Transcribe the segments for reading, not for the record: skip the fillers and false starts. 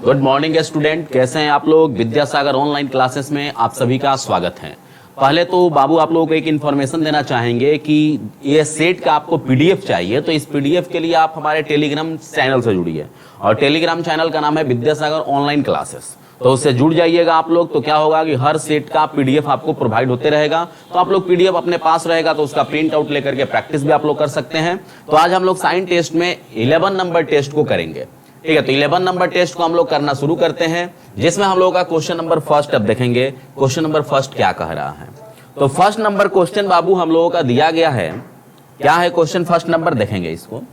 Good morning student, कैसे हैं आप लोग। विद्यासागर ऑनलाइन क्लासेस में आप सभी का स्वागत है। पहले तो बाबू आप लोगों को एक इन्फॉर्मेशन देना चाहेंगे कि ये सेट का आपको पीडीएफ चाहिए, तो इस पीडीएफ के लिए आप हमारे टेलीग्राम चैनल से जुड़िए और टेलीग्राम चैनल का नाम है विद्यासागर ऑनलाइन क्लासेस। तो उससे जुड़ जाइएगा आप लोग। तो क्या होगा कि हर सेट का पीडीएफ आपको प्रोवाइड होते रहेगा, तो आप लोग पीडीएफ अपने पास रहेगा तो उसका प्रिंट आउट लेकर के प्रैक्टिस भी आप लोग कर सकते हैं। तो आज हम लोग साइंस टेस्ट में 11 नंबर टेस्ट को करेंगे, ठीक है। तो 11 नंबर टेस्ट को हम लोग करना शुरू करते हैं, जिसमें हम लोगों का क्वेश्चन नंबर फर्स्ट अब देखेंगे। क्वेश्चन नंबर फर्स्ट क्या कह रहा है, तो फर्स्ट नंबर क्वेश्चन बाबू हम लोगों का दिया गया है। क्या है क्वेश्चन फर्स्ट नंबर, देखेंगे इसको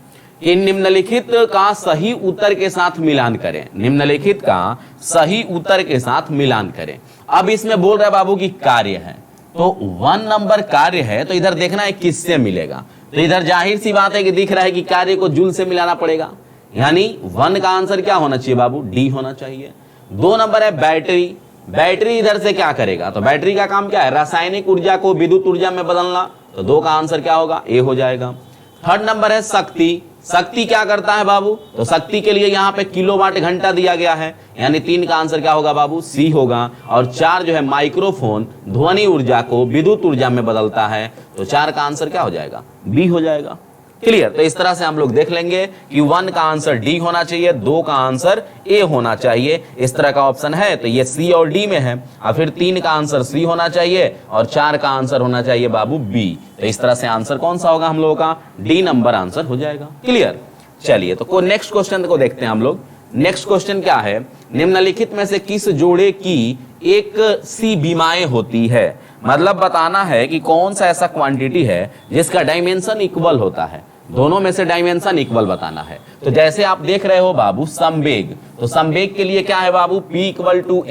कि निम्नलिखित का सही उत्तर के साथ मिलान करें। निम्नलिखित का सही उत्तर के साथ मिलान करें। अब इसमें बोल रहा है बाबू की कार्य है, तो 1 नंबर कार्य है, तो इधर देखना है किससे मिलेगा। तो इधर जाहिर सी बात है कि दिख रहा है कि कार्य को जूल से मिलाना पड़ेगा, यानी 1 का आंसर क्या होना चाहिए बाबू, डी होना चाहिए। 2 नंबर है बैटरी। बैटरी इधर से क्या करेगा, तो बैटरी का काम क्या है, रासायनिक ऊर्जा को विद्युत ऊर्जा में बदलना, तो 2 का आंसर क्या होगा, ए हो जाएगा। 3rd नंबर है शक्ति। शक्ति क्या करता है बाबू, तो शक्ति के लिए यहाँ पे किलोवाट घंटा दिया गया है, यानी 3 का आंसर क्या होगा बाबू, सी होगा। और 4 जो है माइक्रोफोन ध्वनि ऊर्जा को विद्युत ऊर्जा में बदलता है, तो 4 का आंसर क्या हो जाएगा, बी हो जाएगा। क्लियर। तो इस तरह से हम लोग देख लेंगे कि 1 का आंसर डी होना चाहिए, 2 का आंसर ए होना चाहिए, इस तरह का ऑप्शन है। तो ये सी और डी में है, और फिर 3 का आंसर सी होना चाहिए और 4 का आंसर होना चाहिए बाबू बी। तो इस तरह से आंसर कौन सा होगा हम लोगों का, डी नंबर आंसर हो जाएगा। क्लियर। चलिए तो नेक्स्ट क्वेश्चन को देखते हैं हम लोग। नेक्स्ट क्वेश्चन क्या है, निम्नलिखित में से किस जोड़े की एक सी बीमाएं होती है। मतलब बताना है कि कौन सा ऐसा क्वांटिटी है जिसका डायमेंशन इक्वल होता है, दोनों में से डायमेंशन इक्वल बताना है। तो जैसे आप देख रहे हो बाबू संवेग, तो संवेग के लिए क्या है बाबू, P =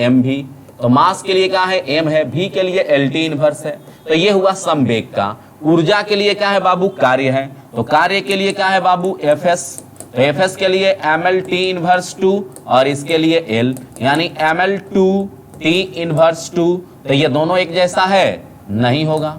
mv। तो मास के लिए क्या है, m है, v के लिए LT इनवर्स है। तो ये हुआ संवेग का। ऊर्जा के लिए क्या है बाबू, कार्य है, तो कार्य के लिए क्या है बाबू, Fs। तो Fs के लिए ml T इनवर्स 2 और इसके लिए L, यानी ml 2 T इनवर्स 2। तो ये दोनों एक जैसा है, नहीं होगा।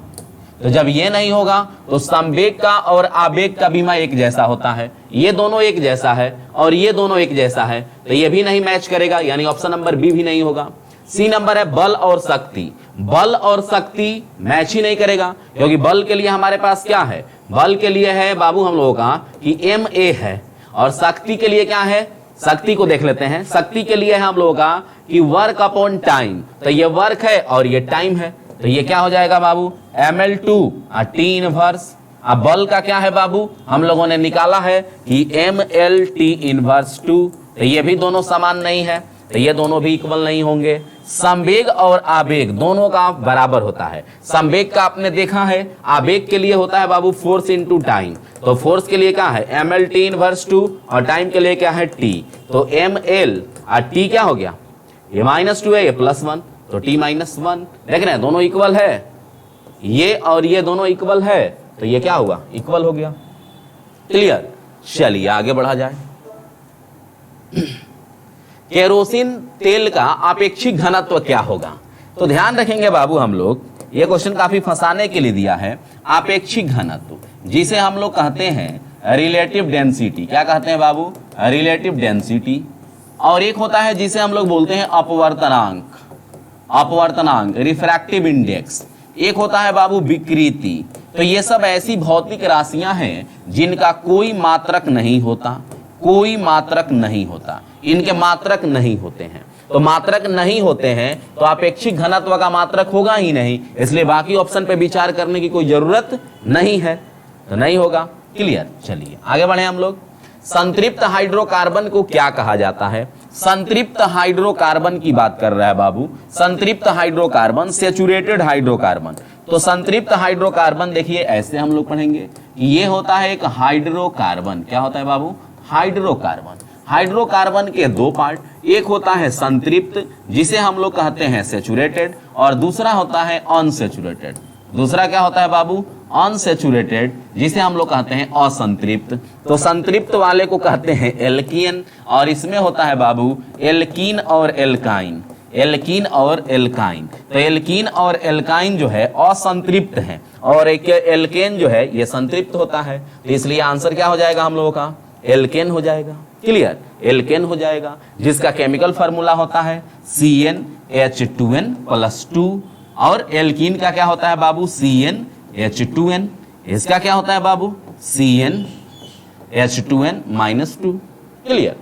तो जब ये नहीं होगा तो संवेग का और आवेग का बीमा एक जैसा होता है, ये दोनों एक जैसा है और ये दोनों एक जैसा है, तो ये भी नहीं मैच करेगा, यानी ऑप्शन नंबर बी भी नहीं होगा। सी नंबर है बल और शक्ति। बल और शक्ति मैच ही नहीं करेगा, क्योंकि बल के लिए हमारे पास क्या है, बल के लिए है बाबू हम लोगों का कि ma है, और शक्ति के लिए क्या है, शक्ति को देख लेते हैं। शक्ति के लिए है हम लोगों का कि वर्क अपॉन टाइम, तो ये वर्क है और ये टाइम है, तो ये क्या हो जाएगा बाबू, ml2 T इनवर्स। अब बल का क्या है बाबू, हम लोगों ने निकाला है कि ml T इनवर्स 2। तो ये भी दोनों समान नहीं है, तो ये दोनों भी इक्वल नहीं होंगे। संवेग और आवेग दोनों का बराबर होता है। संवेग का आपने देखा है, आवेग के लिए होता है बाबू फोर्स इनटू टाइम। तो फोर्स के लिए क्या है, ml T इनवर्स 2 और टाइम के लिए क्या है, t। तो ml और t क्या हो गया, ये -2 है, ये +1, तो t -1। देख रहे हैं दोनों इक्वल है, ये और ये दोनों इक्वल है, तो ये क्या हुआ, इक्वल हो गया। क्लियर। चलिए आगे बढ़ा जाए। केरोसिन तेल का अपेक्षित घनत्व क्या होगा। तो ध्यान रखेंगे बाबू हम लोग, ये क्वेश्चन काफी फंसाने के लिए दिया है। अपेक्षित घनत्व जिसे हम लोग कहते हैं रिलेटिव डेंसिटी, क्या कहते हैं बाबू, रिलेटिव डेंसिटी। और एक होता है जिसे हम लोग बोलते हैं अपवर्तनांक, अपवर्तनांक रिफ्रैक्टिव इंडेक्स। एक होता है बाबू विकृति। तो ये सब ऐसी भौतिक राशियां हैं जिनका कोई मात्रक नहीं होता, कोई मात्रक नहीं होता, इनके मात्रक नहीं होते हैं। तो मात्रक नहीं होते हैं तो अपेक्षित घनत्व का मात्रक होगा ही नहीं, इसलिए बाकी ऑप्शन पे विचार करने की कोई जरूरत नहीं है, तो नहीं होगा। क्लियर। चलिए आगे बढ़े हम लोग। संतृप्त हाइड्रोकार्बन को क्या कहा जाता है। संतृप्त हाइड्रोकार्बन की बात कर रहा है बाबू। संतृप्त हाइड्रोकार्बन, सैचुरेटेड हाइड्रोकार्बन। तो संतृप्त हाइड्रोकार्बन देखिए ऐसे हम लोग पढ़ेंगे, ये होता है एक हाइड्रोकार्बन। क्या होता है बाबू, हाइड्रोकार्बन। हाइड्रोकार्बन के 2 पार्ट, एक होता है संतृप्त जिसे हम लोग कहते हैं सैचुरेटेड, और दूसरा होता है अनसैचुरेटेड। दूसरा क्या होता है बाबू, अनसैचुरेटेड जिसे हम लोग कहते हैं असंतृप्त। तो संतृप्त वाले को कहते हैं एल्कीन, और इसमें होता है बाबू एल्कीन और एल्काइन, एल्कीन और एल्काइन। तो एल्कीन और एल्काइन जो है असंतृप्त है, और एक एल्केन जो है ये संतृप्त होता है। तो इसलिए आंसर क्या हो जाएगा हम लोगों का, एल्केन हो जाएगा। क्लियर, एल्केन हो जाएगा, जिसका केमिकल फार्मूला होता है CnH2n+2। और एल्कीन का क्या होता है बाबू? CnH2n। इसका क्या होता है बाबू? CnH2n-2। क्लियर,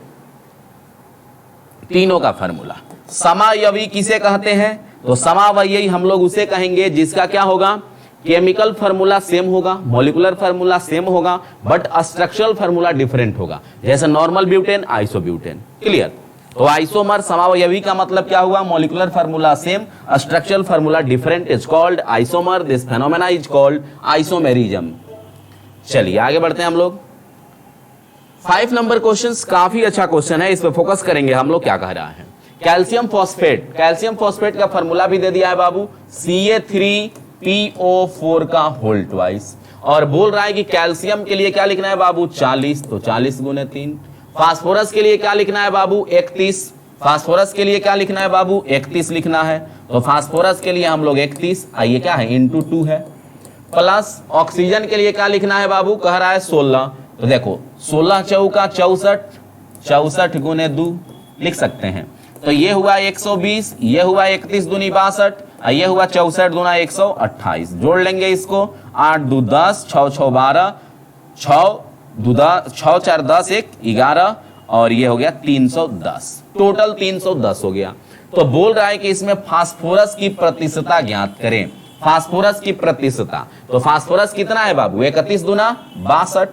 तीनों का फार्मूला। समावयवी किसे कहते हैं? तो समावयवी हम लोग उसे कहेंगे जिसका क्या होगा? केमिकल फार्मूला सेम होगा, मॉलिक्यूलर फार्मूला सेम होगा, बट स्ट्रक्चरल फार्मूला डिफरेंट होगा। जैसे नॉर्मल ब्यूटेन, आइसोब्यूटेन। क्लियर, तो आइसोमर समावयवी का मतलब क्या हुआ? Molecular formula same, structural formula different, is called isomer. This phenomena is called isomerism. चलिए आगे बढ़ते हैं हम लोग। 5 नंबर क्वेश्चन काफी अच्छा क्वेश्चन है, इस पे फोकस करेंगे हम लोग। क्या कह रहा है? कैल्शियम फॉस्फेट, कैल्शियम फॉस्फेट का फार्मूला भी दे दिया है बाबू, Ca3PO4 का होल ट्वाइस। और बोल रहा है कि कैल्शियम के लिए क्या लिखना है बाबू? 40, तो 40 गुने 3। फास्फोरस के लिए क्या लिखना है बाबू? 31। फास्फोरस के लिए क्या लिखना है बाबू? 31 लिखना है। तो फास्फोरस के लिए हम लोग 31, आइए क्या है? इंटू 2 है। प्लस ऑक्सीजन के लिए क्या लिखना है बाबू? कह रहा है 16। तो देखो 16 चौका 64, 64 गुने 2 लिख सकते हैं। तो ये हुआ 120, ये हुआ 31 दूनी 62, ये हुआ 64 दूना 128। जोड़ लेंगे इसको, 8 2 10, 6 6 12, 6 4 10, 1 11, और ये हो गया 310। टोटल 310 हो गया। तो बोल रहा है कि इसमें फास्फोरस की प्रतिशतता ज्ञात करें। फास्फोरस की प्रतिशतता, तो फास्फोरस कितना है बाबू? 31 दूना 62,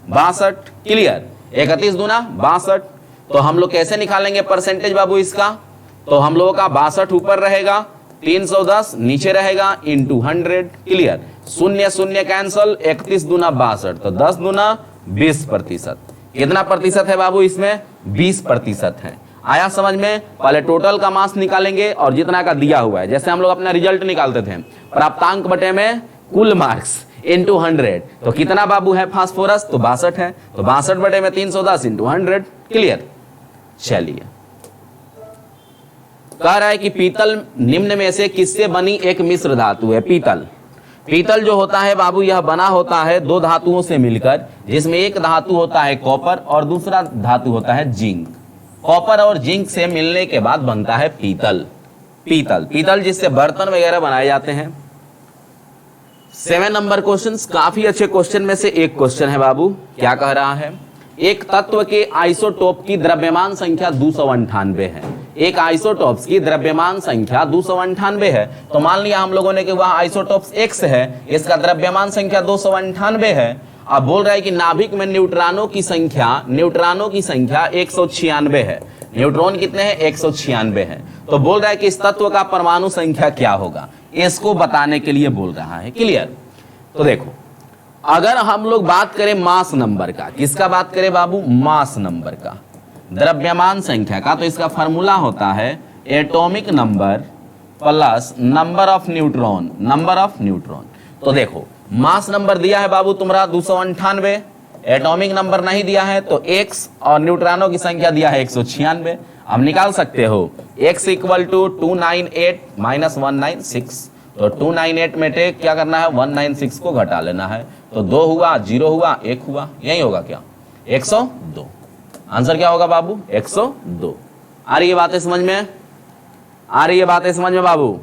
62। क्लियर, 31 दूना 62। तो हम लोग कैसे निकालेंगे परसेंटेज बाबू इसका? तो हम लोगों का 62 ऊपर रहेगा, 310 नीचे रहेगा, इंटू 100। क्लियर, 0 0 कैंसल, 31 दूना 62, तो 10 दूना 20%। कितना प्रतिशत है बाबू इसमें? 20% है। आया समझ में? पहले टोटल का मास निकालेंगे और जितना का दिया हुआ है, जैसे हम लोग अपना रिजल्ट निकालते थे, प्राप्तांक बटे में कुल मार्क्स इंटू 100। तो कितना बाबू है फास्फोरस? तो 62 है। तो 62 बटे में 310 इंटू 100। क्लियर, चलिए कह रहा है कि पीतल निम्न में से किससे बनी एक मिश्र धातु है? पीतल, पीतल जो होता है बाबू, यह बना होता है 2 धातुओं से मिलकर, जिसमें एक धातु होता है कॉपर और दूसरा धातु होता है जिंक। कॉपर और जिंक से मिलने के बाद बनता है पीतल। पीतल, पीतल जिससे बर्तन वगैरह बनाए जाते हैं। 7 नंबर क्वेश्चन काफी अच्छे क्वेश्चन में से एक क्वेश्चन है बाबू। क्या कह रहा है? एक तत्व के आइसोटोप की द्रव्यमान संख्या 298 है। एक आइसोटोप्स की द्रव्यमान संख्या 298 है। तो मान लिया हम लोगों ने कि वह आइसोटोप्स X है, इसका द्रव्यमान संख्या 298 है। अब बोल रहा है कि नाभिक में न्यूट्रॉनों की संख्या 196 है। न्यूट्रॉन कितने हैं? 196 है। तो बोल रहा है कि इस तत्व का परमाणु संख्या क्या होगा, इसको बताने के लिए बोल रहा है। क्लियर, तो देखो अगर हम लोग बात करें मास नंबर का, किसका बात करें बाबू? मास नंबर का, द्रव्यमान संख्या का, तो इसका फार्मूला होता है atomic number plus number of neutron, number of neutron. तो देखो मास नंबर दिया है बाबू तुम्हारा 298, एटॉमिक नंबर नहीं दिया है, तो x और न्यूट्रॉनों की संख्या दिया है 196। अब निकाल सकते हो x इक्वल टू 298 माइनस 196। तो 298 में से क्या करना है? 196 को घटा लेना है। तो 2 हुआ, 0 हुआ, 1 हुआ, यही होगा क्या? 102। आंसर क्या होगा बाबू? 102। आ रही है बातें समझ में? आ रही है बातें समझ में बाबू?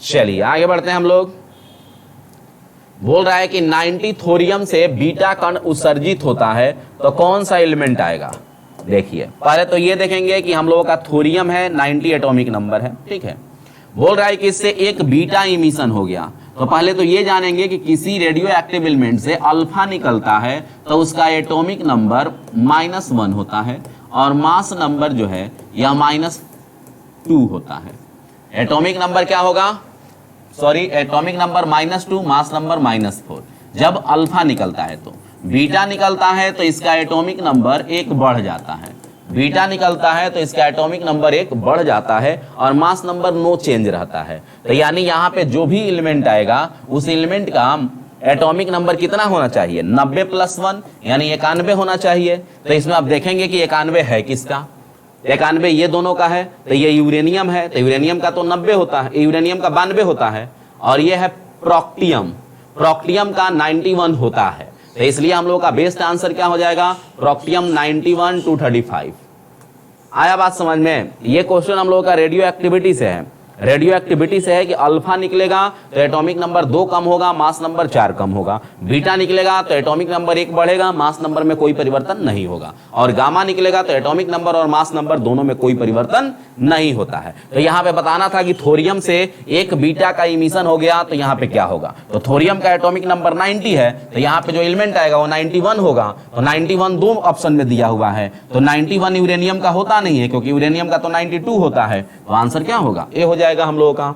चलिए आगे बढ़ते हैं हम लोग। बोल रहा है कि 90 थोरियम से बीटा कण उत्सर्जित होता है, तो कौन सा एलिमेंट आएगा? देखिए पहले तो ये देखेंगे कि हम लोगों का थोरियम है, 90 एटॉमिक नंबर है। ठीक है, बोल रहा है कि इससे एक बीटा इमिशन हो गया। तो पहले तो ये जानेंगे कि किसी रेडियो एक्टिव एलिमेंट से अल्फा निकलता है तो उसका एटॉमिक नंबर -1 होता है, और मास नंबर जो है यह -2 होता है। एटॉमिक नंबर क्या होगा? Sorry, atomic number -2, mass number -4। जब अल्फा निकलता है तो बीटा निकलता है तो इसका एटॉमिक नंबर 1 बढ़ जाता है। बीटा निकलता है तो इसका एटॉमिक नंबर 1 बढ़ जाता है और मास नंबर नो चेंज रहता है। तो यानी यहाँ पे जो भी एलिमेंट आएगा उस एलिमेंट का एटॉमिक नंबर कितना होना चाहिए? 90 + 1 यानी 91 होना चाहिए। तो इसमें आप देखेंगे कि 91 है किसका? 91 ये दोनों का है। तो ये यूरेनियम है, तो यूरेनियम का तो 90 होता है, यूरेनियम का 92 होता है। और ये है प्रोक्टियम, प्रोक्टियम का 91 होता है। तो इसलिए हम लोग का बेस्ट आंसर क्या हो जाएगा, प्रोक्टियम 91 to 35। आया बात समझ में। ये क्वेश्चन हम लोग का रेडियो एक्टिविटी से है, रेडियो एक्टिविटी से है कि अल्फा निकलेगा तो एटॉमिक नंबर 2 कम होगा, मास नंबर 4 कम होगा। बीटा निकलेगा तो एटॉमिक नंबर 1 बढ़ेगा, मास नंबर में कोई परिवर्तन नहीं होगा। और गामा निकलेगा तो एटॉमिक नंबर और मास नंबर दोनों में कोई परिवर्तन नहीं होता है। तो यहां पे बताना था कि थोरियम से एक बीटा का इमिशन हो गया तो यहां पे क्या होगा। तो थोरियम का एटॉमिक नंबर 90 है, तो यहां पे जो एलिमेंट आएगा वो 91 होगा। तो 91 दो ऑप्शन में दिया हुआ है, तो 91 यूरेनियम का होता नहीं है, क्योंकि यूरेनियम का तो 92 होता है। तो आंसर क्या होगा, ए हो जाएगा। हम लोगों का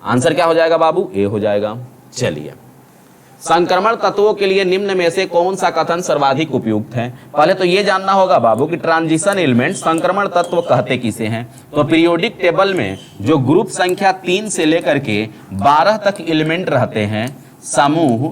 आंसर क्या हो जाएगा बाबू, ए हो जाएगा। चलिए, संक्रमण तत्वों के लिए निम्न में से कौन सा कथन सर्वाधिक उपयुक्त है। पहले तो ये जानना होगा बाबू कि ट्रांजिशन एलिमेंट संक्रमण तत्व कहते किसे हैं। तो पीरियोडिक टेबल में जो ग्रुप संख्या 3 से लेकर के 12 तक एलिमेंट रहते हैं, समूह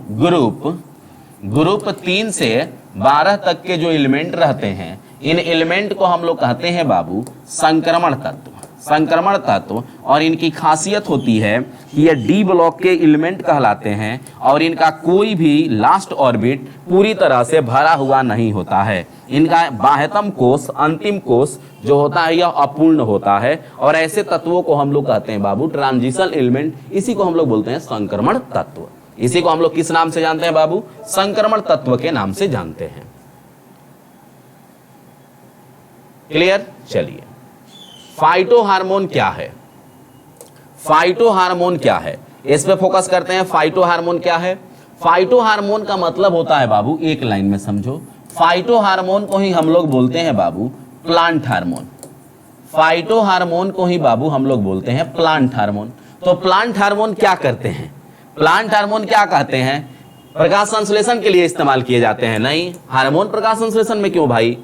ग्रुप 3 से 12 तक के जो एलिमेंट रहते हैं, इन एलिमेंट को हम लोग कहते हैं बाबू संक्रमण तत्व। संक्रमण तत्व, और इनकी खासियत होती है कि ये डी ब्लॉक के एलिमेंट कहलाते हैं और इनका कोई भी लास्ट ऑर्बिट पूरी तरह से भरा हुआ नहीं होता है। इनका बाह्यतम कोष, अंतिम कोष जो होता है यह अपूर्ण होता है, और ऐसे तत्वों को हम लोग कहते हैं बाबू ट्रांजिशन एलिमेंट। इसी को हम लोग बोलते हैं संक्रमण तत्व। इसी को हम लोग किस नाम से जानते हैं बाबू, संक्रमण तत्व के नाम से जानते हैं। क्लियर। चलिए, फाइटो हार्मोन क्या है, फाइटो हार्मोन क्या है, इस पे फोकस करते हैं। फाइटो हार्मोन क्या है। फाइटो हार्मोन का मतलब होता है बाबू, एक लाइन में समझो, फाइटो हार्मोन को ही हम लोग बोलते हैं बाबू प्लांट हार्मोन। फाइटो हार्मोन को ही बाबू हम लोग बोलते हैं प्लांट हार्मोन। तो प्लांट हार्मोन क्या करते हैं, प्लांट हार्मोन क्या कहते हैं, प्रकाश संश्लेषण के लिए इस्तेमाल किए जाते हैं। नहीं, हार्मोन प्रकाश संश्लेषण में क्यों भाई,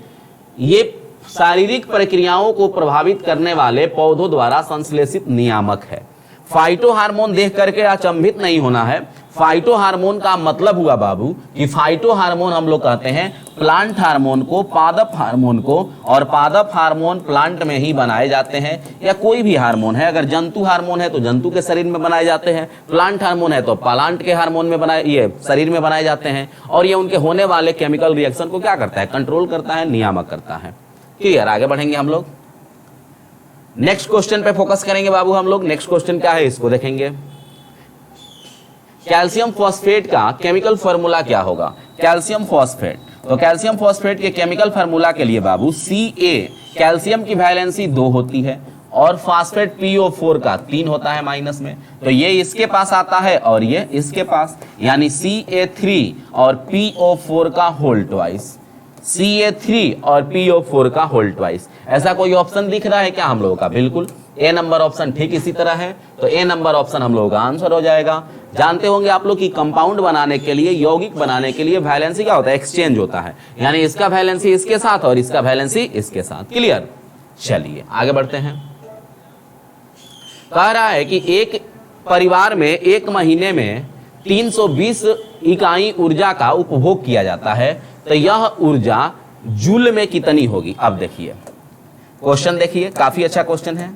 ये शारीरिक प्रक्रियाओं को प्रभावित करने वाले पौधों द्वारा संश्लेषित नियामक है। फाइटो हार्मोन देख करके अचंभित नहीं होना है। फाइटो हार्मोन का मतलब हुआ बाबू कि फाइटो हार्मोन हम लोग कहते हैं प्लांट हार्मोन को, पादप हार्मोन को, और पादप हार्मोन प्लांट में ही बनाए जाते हैं, या कोई भी हार्मोन है। अगर जंतु हार्मोन है तो जंतु के शरीर में बनाए जाते हैं, प्लांट हार्मोन है तो प्लांट के हार्मोन में बनाए, ये शरीर में बनाए जाते हैं। और ये उनके होने वाले केमिकल रिएक्शन को क्या करता है, कंट्रोल करता है, नियामक करता है। क्लियर। आगे बढ़ेंगे हम लोग, नेक्स्ट क्वेश्चन पे फोकस करेंगे बाबू हम लोग। नेक्स्ट क्वेश्चन क्या है इसको देखेंगे। कैल्शियम फॉस्फेट का केमिकल फार्मूला क्या होगा। कैल्शियम फॉस्फेट, तो कैल्शियम फॉस्फेट के केमिकल फार्मूला के लिए बाबू Ca, कैल्शियम की वैलेंसी 2 होती है और फास्फेट PO4 का 3 होता है माइनस में। तो ये इसके पास आता है और ये इसके पास, यानी Ca3 और PO4 का होल ट्वाइस, Ca3 और PO4 का होल ट्वाइस। ऐसा कोई ऑप्शन दिख रहा है क्या हम लोगों का, बिल्कुल ए नंबर ऑप्शन ठीक इसी तरह है। तो ए नंबर ऑप्शन हम लोगों का आंसर हो जाएगा। जानते होंगे आप लोग कि कंपाउंड बनाने के लिए, यौगिक बनाने के लिए वैलेंसी क्या होता है, एक्सचेंज होता है, यानी इसका वैलेंसी इसके साथ और इसका वैलेंसी इसके साथ। क्लियर। चलिए आगे बढ़ते हैं। कह रहा है कि एक परिवार में एक महीने में 320 इकाई ऊर्जा का उपभोग किया जाता है, तो यह ऊर्जा जूल में कितनी होगी। अब देखिए क्वेश्चन, देखिए काफी अच्छा क्वेश्चन है।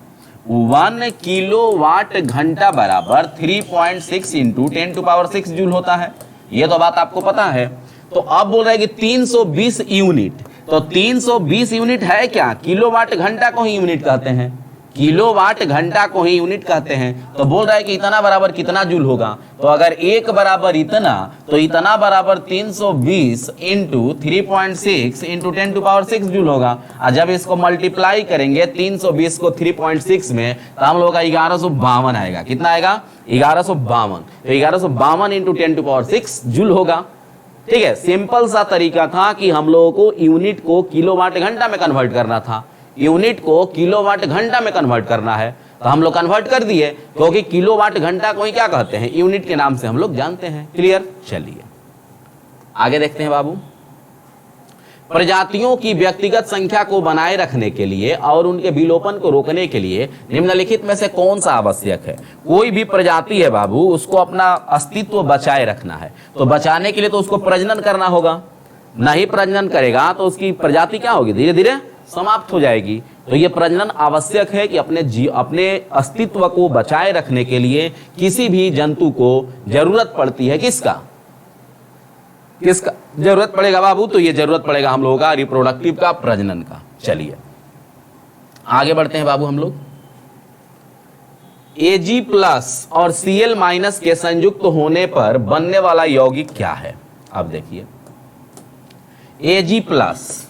1 किलोवाट घंटा बराबर 3.6 इंटू 10⁶ जूल होता है, ये तो बात आपको पता है। तो अब बोल रहा है कि 320 यूनिट, तो 320 यूनिट है क्या, किलोवाट घंटा को ही यूनिट कहते हैं, किलोवाट घंटा को ही यूनिट कहते हैं। तो बोल रहा है कि इतना बराबर कितना जूल होगा। तो अगर एक बराबर इतना, तो इतना बराबर 320 इंटू 3.6 इंटू 10⁶ जूल होगा। और जब इसको मल्टीप्लाई करेंगे 320 को 3.6 में, तो हम लोग का 1152 आएगा। कितना आएगा, 1152। तो 1152 इंटू 10⁶ जूल होगा। ठीक है, सिंपल सा तरीका था कि हम लोगों को यूनिट को किलोवाट घंटा में कन्वर्ट करना था, यूनिट को किलोवाट घंटा में कन्वर्ट करना है, तो हम लोग कन्वर्ट कर दिए, क्योंकि किलोवाट घंटा को ही क्या कहते हैं, यूनिट के नाम से हम लोग जानते हैं। क्लियर। चलिए आगे देखते हैं बाबू। प्रजातियों की व्यक्तिगत संख्या को बनाए रखने के लिए और उनके विलोपन को रोकने के लिए निम्नलिखित में से कौन सा आवश्यक है। कोई भी प्रजाति है बाबू, उसको अपना अस्तित्व बचाए रखना है, तो बचाने के लिए तो उसको प्रजनन करना होगा। नहीं प्रजनन करेगा तो उसकी प्रजाति क्या होगी, धीरे धीरे समाप्त हो जाएगी। तो ये प्रजनन आवश्यक है कि अपने अस्तित्व को बचाए रखने के लिए किसी भी जंतु को जरूरत पड़ती है किसका, जरूरत पड़ेगा बाबू, तो ये जरूरत पड़ेगा हम लोगों का रिप्रोडक्टिव का, प्रजनन का। चलिए आगे बढ़ते हैं बाबू हम लोग। Ag प्लस और Cl माइनस के संयुक्त होने पर बनने वाला यौगिक क्या है? अब देखिए, Ag प्लस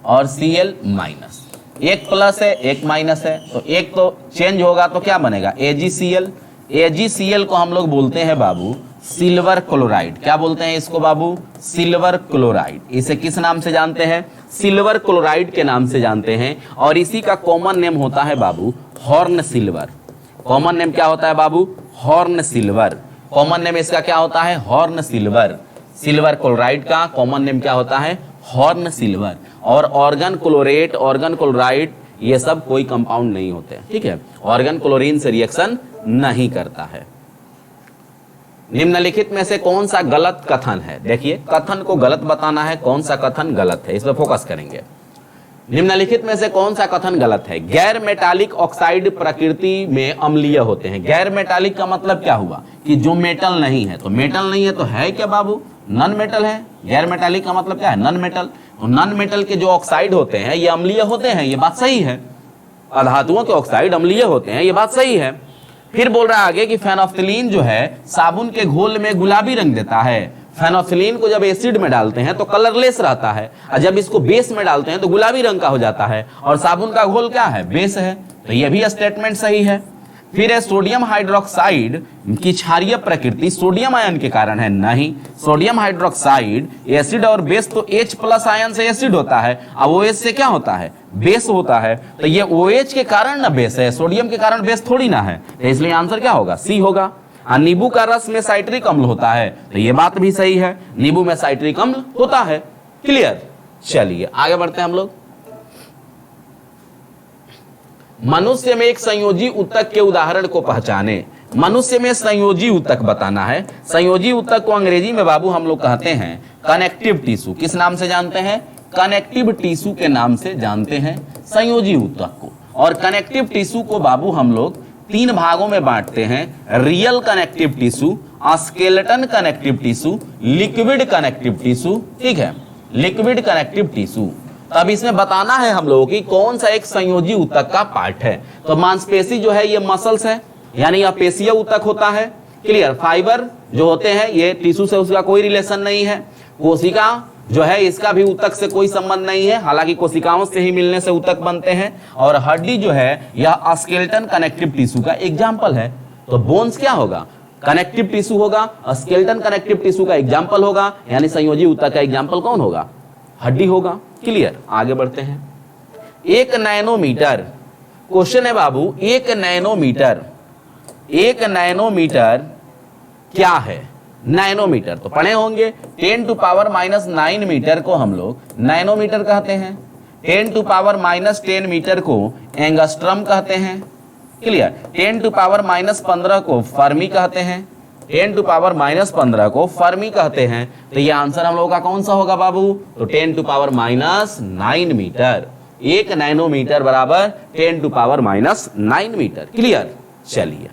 और Cl माइनस, एक प्लस है एक माइनस है, तो एक तो चेंज होगा तो क्या बनेगा? AgCl। AgCl को हम लोग बोलते हैं बाबू सिल्वर क्लोराइड। क्या बोलते हैं इसको बाबू? Silver chloride. इसे किस नाम से जानते हैं? सिल्वर क्लोराइड के नाम से जानते हैं। और इसी का कॉमन नेम होता है बाबू हॉर्न सिल्वर। कॉमन नेम क्या होता है बाबू? Horn silver. कॉमन नेम इसका क्या होता है? Horn silver. सिल्वर क्लोराइड का कॉमन नेम क्या होता है? Horn silver. और ऑर्गन क्लोरेट, ऑर्गन क्लोराइड, ये सब कोई कंपाउंड नहीं होते, ठीक है। ऑर्गन क्लोरीन से रिएक्शन नहीं करता है। निम्नलिखित में से कौन सा गलत कथन है? देखिए, कथन को गलत बताना है, कौन सा कथन गलत है, इस पर फोकस करेंगे। निम्नलिखित में से कौन सा कथन गलत है? गैर मेटालिक ऑक्साइड प्रकृति में अम्लीय होते हैं। गैर मेटालिक का मतलब क्या हुआ? कि जो मेटल नहीं है। तो मेटल नहीं है तो है क्या बाबू? नॉन मेटल है। गैर मेटालिक का मतलब क्या है? Non metal. तो नॉन मेटल के जो ऑक्साइड होते हैं ये अम्लीय होते हैं, ये बात सही है। अधातुओं के ऑक्साइड अम्लीय होते हैं, ये बात सही है। फिर बोल रहा है आगे कि फेनोफ्थिलीन जो है साबुन के घोल में गुलाबी रंग देता है। फेनोफ्थिलीन को जब एसिड में डालते हैं तो कलरलेस रहता है, और जब इसको बेस में डालते हैं तो गुलाबी रंग का हो जाता है। और साबुन का घोल क्या है? बेस है। तो यह भी स्टेटमेंट सही है। फिर है सोडियम हाइड्रोक्साइड की क्षारीय प्रकृति सोडियम आयन के कारण है। नहीं, सोडियम हाइड्रोक्साइड एसिड और बेस तो H प्लस आयन से एसिड होता है, अब OH से क्या होता है? बेस होता है। तो ये OH के कारण ना बेस है, सोडियम के कारण बेस थोड़ी ना है। तो इसलिए आंसर क्या होगा? सी होगा। नींबू का रस में साइट्रिक अम्ल होता है, तो ये बात भी सही है, नींबू में साइट्रिक अम्ल होता है। क्लियर? चलिए आगे बढ़ते हैं हम लोग। मनुष्य में एक संयोजी ऊतक के उदाहरण को पहचाने। मनुष्य में संयोजी ऊतक बताना है। संयोजी ऊतक को अंग्रेजी में बाबू हम लोग कहते हैं कनेक्टिव टिश्यू। किस नाम से जानते हैं? कनेक्टिव टिश्यू के नाम से जानते हैं संयोजी ऊतक को। और कनेक्टिव टिश्यू को बाबू हम लोग 3 भागों में बांटते हैं: real connective tissue, skeleton connective tissue, liquid connective tissue. ठीक है, लिक्विड कनेक्टिव टिश्यू। तब इसमें बताना है हम लोगों की कौन सा एक संयोजी ऊतक का पार्ट है। तो मांसपेशी जो है ये मसल्स है, यानी यह पेशीय ऊतक होता है। क्लियर? फाइबर जो होते हैं ये टिश्यू से उसका कोई रिलेशन नहीं है। कोशिका जो है इसका भी ऊतक से कोई संबंध नहीं है, हालांकि कोशिकाओं से ही मिलने से ऊतक बनते हैं। और हड्डी जो है यह स्केलेटन कनेक्टिव टिश्यू का एग्जाम्पल है। तो बोन्स क्या होगा? कनेक्टिव टिश्यू होगा। स्केलेटन कनेक्टिव टिश्यू का एग्जाम्पल होगा, यानी संयोजी ऊतक का एग्जाम्पल कौन होगा? हड्डी होगा। क्लियर? आगे बढ़ते हैं। 1 नैनोमीटर क्वेश्चन है बाबू। 1 नैनोमीटर, 1 नैनोमीटर क्या है? नैनोमीटर तो पढ़े होंगे। 10⁻⁻9 मीटर को हम लोग नैनोमीटर कहते हैं। 10⁻10 मीटर को एंगस्ट्रम कहते हैं। क्लियर? 10⁻15 को फर्मी कहते हैं। 10⁻15 को फर्मी कहते हैं। तो ये आंसर हम लोगों का कौन सा होगा बाबू? तो 10⁻9 मीटर। 1 नैनोमीटर बराबर 10⁻9 मीटर। क्लियर? चलिए,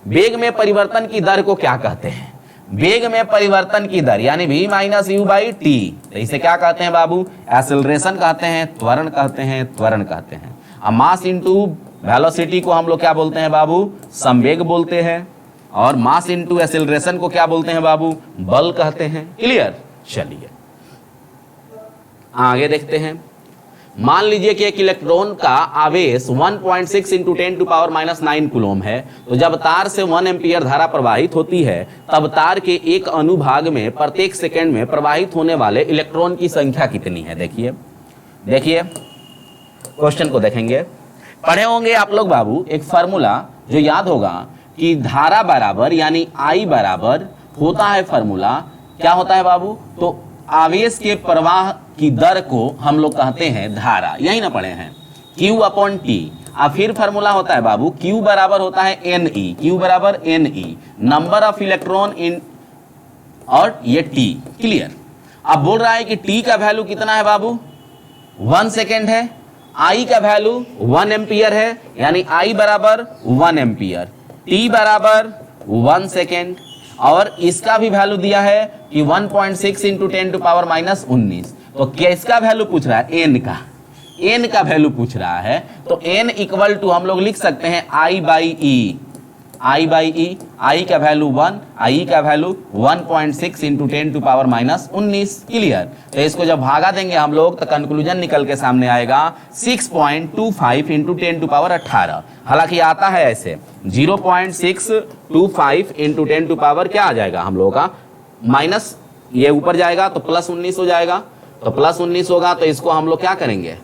वेग में परिवर्तन की दर को क्या कहते हैं? वेग में परिवर्तन की दर यानी v-u/t, तो इसे क्या कहते हैं बाबू? एक्सेलरेशन कहते हैं, त्वरण कहते हैं, त्वरण कहते हैं। अब मास इंटू वेलोसिटी को हम लोग क्या बोलते हैं बाबू? संवेग बोलते हैं। और मास इंटू एक्सेलरेशन को क्या बोलते हैं बाबू? बल कहते हैं। क्लियर? चलिए आगे देखते हैं। मान लीजिए कि एक इलेक्ट्रॉन का आवेश 1.6 × 10⁻⁹ कूलम है। तो जब तार से 1 एम्पीयर धारा प्रवाहित होती है तब तार के एक अनुभाग में प्रत्येक सेकंड में प्रवाहित होने वाले इलेक्ट्रॉन की संख्या कितनी है? देखिए क्वेश्चन को देखेंगे। पढ़े होंगे आप लोग बाबू एक फार्मूला जो याद होगा कि धारा बराबर यानी I बराबर होता है फार्मूला क्या होता है बाबू? तो आवेश के प्रवाह की दर को हम लोग कहते हैं धारा, यही ना पढ़े हैं? Q/T। अब फिर फार्मूला होता है बाबू Q बराबर होता है Ne। Q बराबर Ne, number of electron in, और ये T। क्लियर? अब बोल रहा है कि T का वैल्यू कितना है बाबू? 1 सेकेंड है। I का वैल्यू 1 एम्पियर है, यानी I बराबर 1 एम्पियर, T बराबर 1 सेकेंड। और इसका भी वैल्यू दिया है कि 1.6 इंटू 10⁻⁻19। तो क्या इसका वैल्यू पूछ रहा है? एन का वैल्यू पूछ रहा है। तो एन इक्वल टू हम लोग लिख सकते हैं आई बाई ई। आई का वैल्यू 1, आई का वैल्यू 1.6 इंटू 10⁻⁻19। क्लियर? तो इसको जब भागा देंगे हम लोग तो कंक्लूजन निकल के सामने आएगा 6.25 इंटू 10⁻18। हालांकि आता है ऐसे 0.625 इंटू 10 क्या आ जाएगा हम लोगों का, माइनस ये ऊपर जाएगा तो +19 हो जाएगा। तो +19 होगा तो इसको हम लोग क्या करेंगे,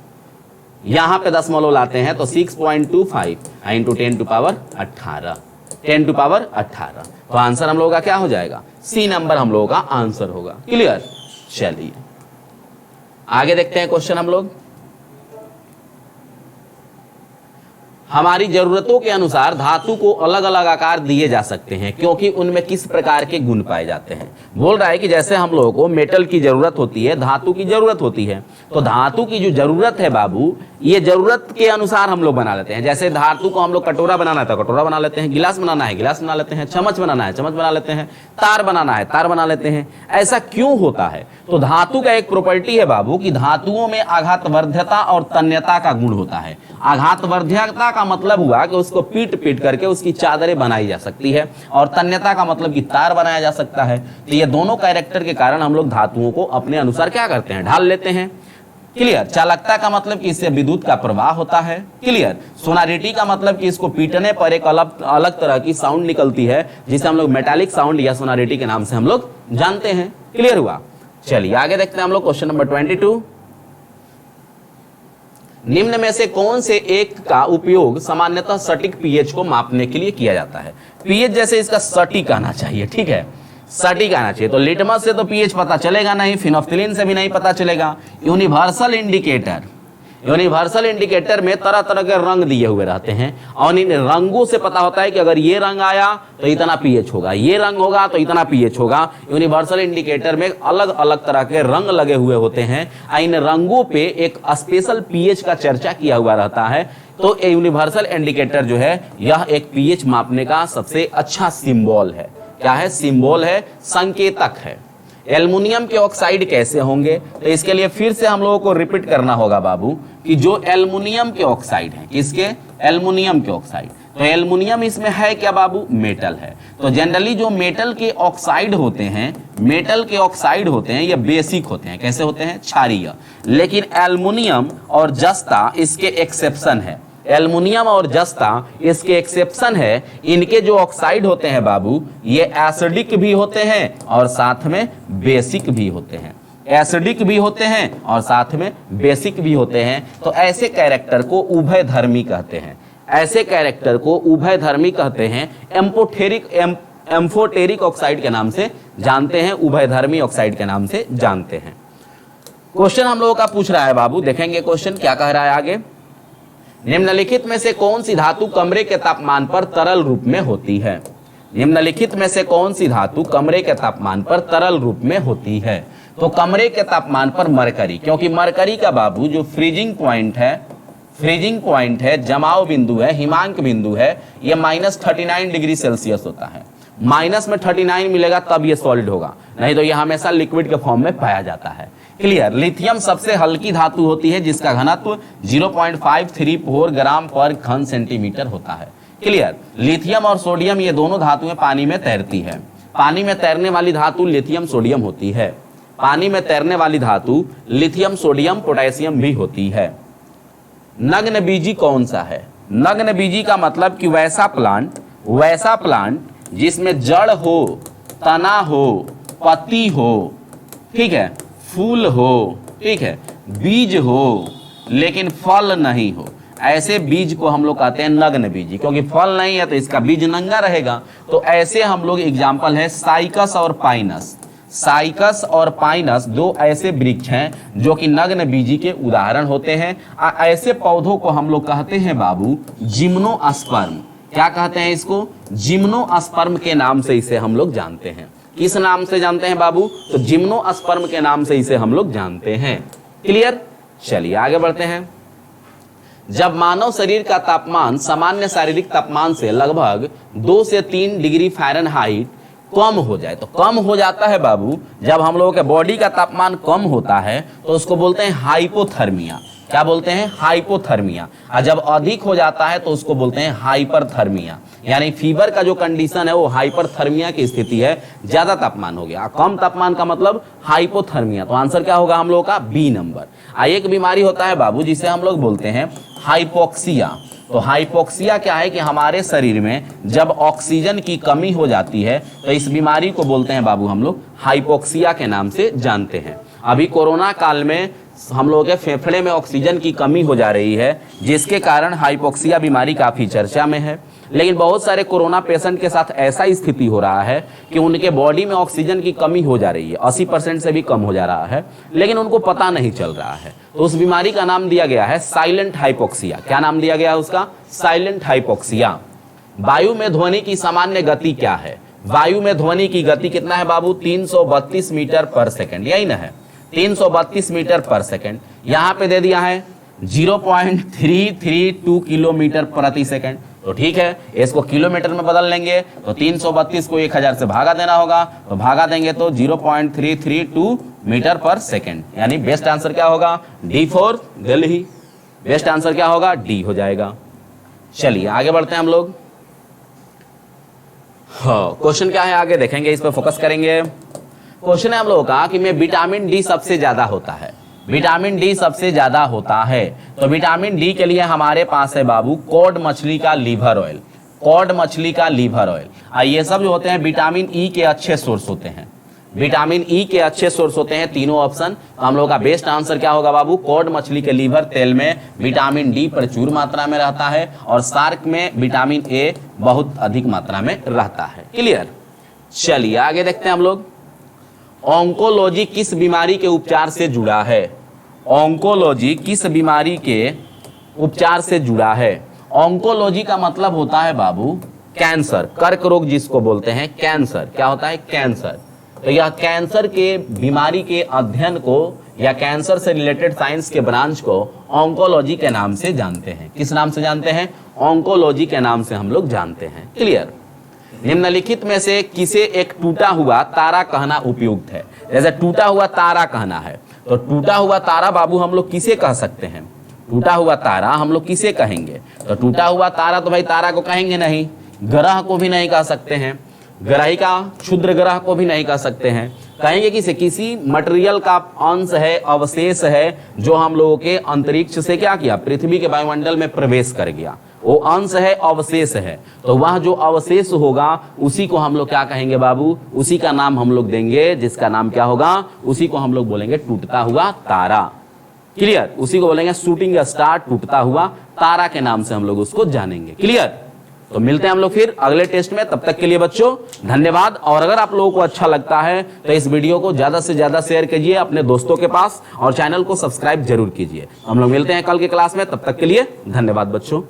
यहां पे दशमलव लाते हैं तो 6.25 इंटू 10⁻18। तो आंसर हम लोगों का क्या हो जाएगा? सी नंबर हम लोगों का आंसर होगा। क्लियर? चलिए आगे देखते हैं क्वेश्चन हम लोग। हमारी जरूरतों के अनुसार धातु को अलग अलग आकार दिए जा सकते हैं क्योंकि उनमें किस प्रकार के गुण पाए जाते हैं। बोल रहा है कि जैसे हम लोगों को मेटल की जरूरत होती है, धातु की जरूरत होती है, तो धातु की जो जरूरत है बाबू, ये जरूरत के अनुसार हम लोग बना लेते हैं। जैसे धातु को हम लोग कटोरा बनाना है तो कटोरा बना लेते हैं, गिलास बनाना है गिलास बना लेते हैं, चम्मच बनाना है चम्मच बना लेते हैं, तार बनाना है तार बना लेते हैं। ऐसा क्यों होता है? तो धातु का एक प्रॉपर्टी है बाबू कि धातुओं में आघातवर्ध्यता और तन्यता का गुण होता है। आघातवर्ध्यता का मतलब हुआ कि उसको पीट पीट करके उसकी चादरें बनाई जा सकती है, और तन्यता का मतलब कि तार बनाया जा सकता है। तो ये दोनों कैरेक्टर के कारण हम लोग धातुओं को अपने अनुसार क्या करते हैं, ढाल लेते हैं। क्लियर? चालकता का मतलब कि इससे विद्युत का प्रवाह होता है। क्लियर? सोनारिटी का मतलब कि इसको पीटने पर एक अलग तरह की साउंड निकलती है जिसे हम लोग मेटालिक साउंड या सोनारिटी के नाम से हम लोग जानते हैं। क्लियर हुआ? चलिए आगे देखते हैं हम लोग क्वेश्चन नंबर 22। निम्न में से कौन से एक का उपयोग सामान्यतः सटीक पीएच को मापने के लिए किया जाता है? पीएच जैसे इसका सटीक आना चाहिए, ठीक है, सटीक आना चाहिए। तो लिटमस से तो पीएच पता चलेगा नहीं, फिनोफ्थिलीन से भी नहीं पता चलेगा। यूनिवर्सल इंडिकेटर में तरह तरह के रंग दिए हुए रहते हैं और इन रंगों से पता होता है कि अगर ये रंग आया तो इतना पीएच होगा, ये रंग होगा तो इतना पीएच होगा। यूनिवर्सल इंडिकेटर में अलग अलग तरह के रंग लगे हुए होते हैं। इन रंगों पे एक स्पेशल पीएच का चर्चा किया हुआ रहता है। तो यूनिवर्सल इंडिकेटर जो है यह एक पीएच मापने का सबसे अच्छा सिंबल है। क्या है? सिंबल है, संकेतक है। एल्युमिनियम के ऑक्साइड कैसे होंगे? तो इसके लिए फिर से हम लोगों को रिपीट करना होगा बाबू कि जो एल्युमिनियम के ऑक्साइड है, किसके? एल्युमिनियम के ऑक्साइड। तो एल्युमिनियम इसमें है क्या बाबू? मेटल है। तो जनरली जो मेटल के ऑक्साइड होते हैं, ये बेसिक होते हैं। कैसे होते हैं? क्षारीय। लेकिन एल्युमिनियम और जस्ता इसके एक्सेप्शन है। एल्युमिनियम और जस्ता इसके एक्सेप्शन है। इनके जो ऑक्साइड होते हैं बाबू, ये एसिडिक भी होते हैं और साथ में बेसिक भी होते हैं। एसिडिक भी होते हैं और साथ में बेसिक भी होते हैं। तो ऐसे कैरेक्टर को उभयधर्मी कहते हैं। ऐसे कैरेक्टर को उभयधर्मी कहते हैं। एम्फोटेरिक ऑक्साइड के नाम से जानते हैं, उभयधर्मी ऑक्साइड के नाम से जानते हैं। क्वेश्चन हम लोगों का पूछ रहा है बाबू, देखेंगे क्वेश्चन क्या कह रहा है आगे। निम्नलिखित में से कौन सी धातु कमरे के तापमान पर तरल रूप में होती है? निम्नलिखित में से कौन सी धातु कमरे के तापमान पर तरल रूप में होती है? तो कमरे के तापमान पर मरकरी, क्योंकि मरकरी का बाबू जो फ्रीजिंग पॉइंट है, जमाव बिंदु है, हिमांक बिंदु है, ये -39 डिग्री सेल्सियस होता है। माइनस में 39 मिलेगा तब ये सॉलिड होगा, नहीं तो ये हमेशा लिक्विड के फॉर्म में पाया जाता है। क्लियर? लिथियम सबसे हल्की धातु होती है जिसका घनत्व 0.534 ग्राम पर घन सेंटीमीटर होता है। क्लियर? लिथियम और सोडियम ये दोनों धातुएं पानी में तैरती है। पानी में तैरने वाली धातु लिथियम सोडियम होती है। पानी में तैरने वाली धातु लिथियम सोडियम पोटेशियम भी होती है। नग्न बीजी कौन सा है? नग्न बीजी का मतलब कि वैसा प्लांट जिसमें जड़ हो, तना हो, पत्ती हो, ठीक है, फूल हो, ठीक है, बीज हो, लेकिन फल नहीं हो, ऐसे बीज को हम लोग कहते हैं नग्न बीजी। क्योंकि फल नहीं है तो इसका बीज नंगा रहेगा। तो ऐसे हम लोग एग्जाम्पल है साइकस और पाइनस। साइकस और पाइनस दो ऐसे वृक्ष हैं जो कि नग्न बीजी के उदाहरण होते हैं। ऐसे पौधों को हम लोग कहते हैं बाबू जिम्नोस्पर्म। क्या कहते हैं इसको? जिम्नोस्पर्म के नाम से इसे हम लोग जानते हैं। किस नाम से जानते हैं बाबू? तो जिम्नोस्पर्म के नाम से इसे हम लोग जानते हैं। क्लियर? चलिए आगे बढ़ते हैं। जब मानव शरीर का तापमान सामान्य शारीरिक तापमान से लगभग 2 से 3 डिग्री फ़ारेनहाइट कम हो जाए। तो कम हो जाता है बाबू जब हम लोगों के बॉडी का तापमान कम होता है तो उसको बोलते हैं हाइपोथर्मिया। क्या बोलते हैं? हाइपोथर्मिया। और जब अधिक हो जाता है तो उसको बोलते हैं हाइपरथर्मिया। यानी फीवर का जो कंडीशन है वो हाइपरथर्मिया की स्थिति है, ज्यादा तापमान हो गया। कम तापमान का मतलब हाइपोथर्मिया। तो आंसर क्या होगा हम लोगों का? B number. एक बीमारी होता है बाबू जिसे हम लोग बोलते हैं हाइपोक्सिया। तो हाइपोक्सिया क्या है कि हमारे शरीर में जब ऑक्सीजन की कमी हो जाती है तो इस बीमारी को बोलते हैं बाबू हम लोग हाइपोक्सिया के नाम से जानते हैं। अभी कोरोना काल में हम लोगों के फेफड़े में ऑक्सीजन की कमी हो जा रही है, जिसके कारण हाइपोक्सिया बीमारी काफी चर्चा में है। लेकिन बहुत सारे कोरोना पेशेंट के साथ ऐसा स्थिति हो रहा है कि उनके बॉडी में ऑक्सीजन की कमी हो जा रही है, 80% से भी कम हो जा रहा है, लेकिन उनको पता नहीं चल रहा है। तो उस बीमारी का नाम दिया गया है साइलेंट हाइपोक्सिया। क्या नाम दिया गया है उसका? Silent hypoxia. वायु में ध्वनि की सामान्य गति क्या है? वायु में ध्वनि की गति कितना है बाबू? 332 मीटर पर सेकेंड, यही ना है? 332 मीटर पर सेकेंड। यहां पे दे दिया है 0.332 किलोमीटर प्रति सेकेंड। तो ठीक है, इसको किलोमीटर में बदल लेंगे तो 332 को 1000 से भागा देना होगा, तो भागा देंगे तो 0.332 मीटर पर सेकेंड। यानी बेस्ट आंसर क्या होगा? D for Delhi. Best answer क्या होगा? डी हो जाएगा। चलिए आगे बढ़ते हैं हम लोग। हाँ, क्वेश्चन क्या है आगे देखेंगे, इस पर फोकस करेंगे। क्वेश्चन है हम लोगों का कि में विटामिन डी सबसे ज्यादा होता है। विटामिन डी सबसे ज्यादा होता है तो विटामिन डी के लिए हमारे पास है बाबू कॉड मछली का लीवर ऑयल। कॉड मछली का लीवर ऑयल। ये सब जो होते हैं विटामिन ई के अच्छे सोर्स होते हैं। विटामिन ई के अच्छे सोर्स होते हैं तीनों ऑप्शन। तो हम लोग का बेस्ट आंसर क्या होगा बाबू? कॉड मछली के लीवर तेल में विटामिन डी प्रचुर मात्रा में रहता है और शार्क में विटामिन ए बहुत अधिक मात्रा में रहता है। क्लियर? चलिए आगे देखते हैं हम लोग। ऑन्कोलॉजी किस बीमारी के उपचार से जुड़ा है? ऑन्कोलॉजी किस बीमारी के उपचार से जुड़ा है? ऑन्कोलॉजी का मतलब होता है बाबू कैंसर, कर्क रोग जिसको बोलते हैं कैंसर। क्या होता है? कैंसर। तो यह कैंसर के बीमारी के अध्ययन को या कैंसर से रिलेटेड साइंस के ब्रांच को ऑन्कोलॉजी के नाम से जानते हैं। किस नाम से जानते हैं? ऑन्कोलॉजी के नाम से हम लोग जानते हैं। क्लियर? निम्नलिखित में से किसे एक टूटा हुआ तारा कहना उपयुक्त है? जैसे टूटा हुआ तारा कहना है तो टूटा हुआ तारा बाबू हम लोग किसे कह सकते हैं? टूटा हुआ तारा हम लोग किसे कहेंगे? तो टूटा हुआ तारा तो भाई तारा को कहेंगे नहीं, ग्रह को भी नहीं कह सकते हैं, ग्रहिका क्षुद्र ग्रह को भी नहीं कह सकते हैं। कहेंगे किसे? किसी मटेरियल का अंश है, अवशेष है जो हम लोगों के अंतरिक्ष से क्या किया? पृथ्वी के वायुमंडल में प्रवेश कर गया। वो अंश है, अवशेष है। तो वह जो अवशेष होगा उसी को हम लोग क्या कहेंगे बाबू? उसी का नाम हम लोग देंगे, जिसका नाम क्या होगा? उसी को हम लोग बोलेंगे टूटता हुआ तारा। क्लियर? उसी को बोलेंगे शूटिंग स्टार, टूटता हुआ तारा के नाम से हम लोग उसको जानेंगे। क्लियर? तो मिलते हैं हम लोग फिर अगले टेस्ट में। तब तक के लिए बच्चों धन्यवाद। और अगर आप लोगों को अच्छा लगता है तो इस वीडियो को ज्यादा से ज्यादा शेयर कीजिए अपने दोस्तों के पास और चैनल को सब्सक्राइब जरूर कीजिए। हम लोग मिलते हैं कल की क्लास में। तब तक के लिए धन्यवाद बच्चों।